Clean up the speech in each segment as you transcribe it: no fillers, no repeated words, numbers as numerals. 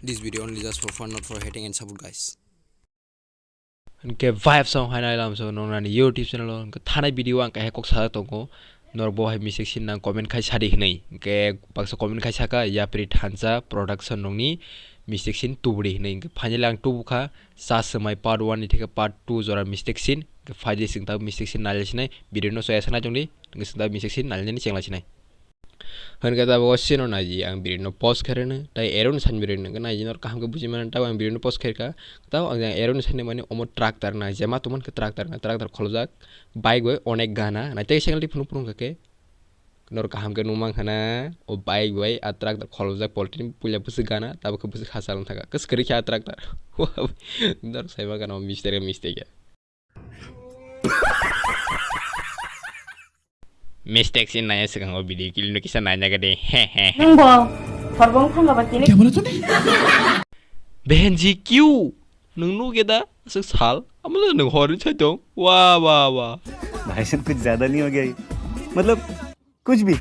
This video only just for fun, not for hating and support, guys. के vibe song हाइनाइ लामसो नोंनानि YouTube channel के थानाय video आं काहे कक सा तंगो नर बहाय मिसेक सिन ना comment खाइ सारि हनै के बाक्सा comment खाइ साका या प्रि थानसा production नंनि मिसेक सिन तुबुरि हनै के फाइनल आं तुबुखा सासमाय part 1 नि थेके part 2 जरा मिस्टेक सिन के फाइदे सिंता मिस्टेक सिन नालेसिनाय video no so यासना जंनि के सिंता मिस्टेक सिन नालेनि चेंलासिनाय हनका दाबो सिनो नाजि आं बिरिनो पोस्ट खरेनो ताइ एरोन सान बिरिनो के नाजि नर काहम के बुजि मन ताव आं बिरिनो पोस्ट खरेका ताव आं एरोन सान माने ओमो ट्रैक्टर ना जेमा तुमन के ट्रैक्टर खलजाक बाइक वे अनेक गाना ना ताइ सेंगलि फुनु फुनु के नर काहम के नुमां खाना ओ बाइक वे आ ट्रैक्टर खलजाक पॉलिटिन पुल्या बुस गाना ताव के बुस खासालन थाका कस करि खा ट्रैक्टर नर साइबा गाना मिस्टेक मिस्टेक सिन नाया सिगाङाव भिडिअ किलिनो किसा नाया गदे हे नंगौ सरबं थांगा बातिनि क्या बोला तूने बहन जी क्यों नंगनो गेदा सक साल अमल नंग हरन छ दं वाह वाह वाह भाई साहब कुछ ज्यादा नहीं हो गया ये? मतलब कुछ भी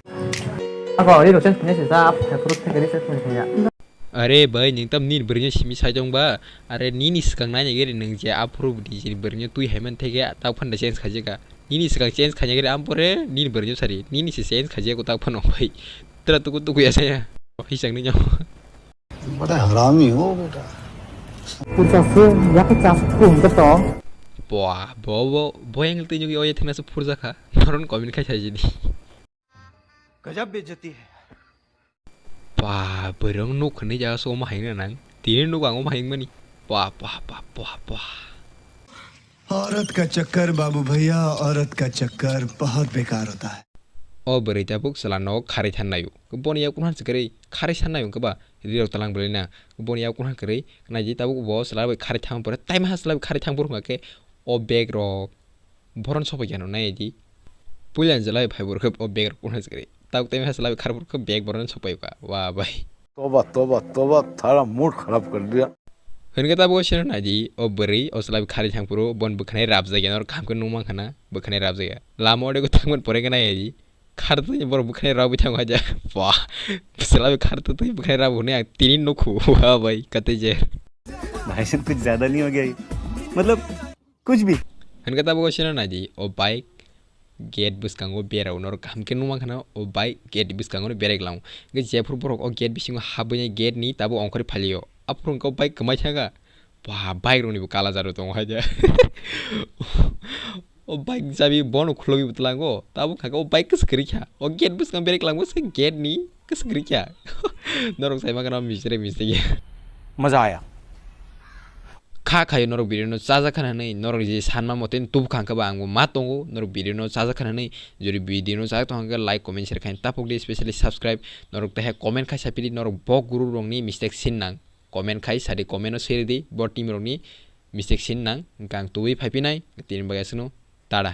आको रि रोशन ने से आप फ्रुट थे करि से सुनया अरे भाई निं तम नीन बरnya सिमि साइदंबा अरे नीनि सिगां नाया गेरि नों जे आप्रुब दि जे बरnya तुइ हेमन थेगे ता फन्दा चेंज खाजेगा नीनि सिगां चेंज खाजे गेरि आमपरे नीन बरnya सारि नीनि से चेंज खाजे को ता फन भाई तरा तुकु यासा हिसां नि जाओ बड़ा हरामी हो बेटा पुरसासे याके चास कुम त Wah, bawa yang ngerti juga oh ya tinggal sepur zaka, naron komen kayak jadi. गजब बेइज्जती है Wah, berang nuk nih jaga so mahing nang, tini nuk anggo mahing mani. Wah. औरत का चक्कर बाबू भैया औरत का चक्कर बहुत बेकार होता है Oh berita buk selano kari nayu, kebon ya kunhan segeri kari nayu keba, jadi talang belina, kebon ya kunhan keri, kena jadi tabuk bawa selalu kari tang pura, time has selalu kari tang pura ngake, oh bag rock, boron sopo jano na jadi, pulian selalu pai pura oh bag rock kunhan segeri, tabuk time has selalu kari pura bag boron sopo iba, wah bye. तोबा थारा mood खराब कर दिया Hendak tahu siapa naji, oh beri, oh selalu kari tang pura, bon bukannya rap saja, nor kam ke numang kana, bukannya rap saja, lama udah gue tangan pura kena ya ji. Kartu nya baru bukannya rabu tang aja, wah, selalu kartu tuh bukannya rabu nih, tini nuku, wah baik kata jer. भाई साहब कुछ ज्यादा नहीं हो गया ये? मतलब कुछ भी Kan kata bawa siapa naji, oh baik, gate bus kanggo berau, nor kam ke numang kana, oh baik, gate bus kanggo berek lang, gak jepur borok, oh gate bisingo habunya gate nih, tabu ongkori palio, apurun kau baik kemana caga, wah baik roni bu kalah jaru tong aja. Oh baik sabi bono khlogi butlango tabu khaga oh baik kes kerja oh gate bus kan berek lang bus gate ni kes kerja norok sai magana mistake ya मजा आया kha khayo norok video no chaja khana nei norok je sanma moten tub khangka ba ango ma tongo norok video no chaja khana nei jori video no chaja tonga like comment share khain tapok especially subscribe norok ta comment khai sapili norok bok guru rong ni mistake sin nang comment khai sadi comment no share di bot team rong ni mistake sin nang kang tuwi phaipi nai tin bagasno tada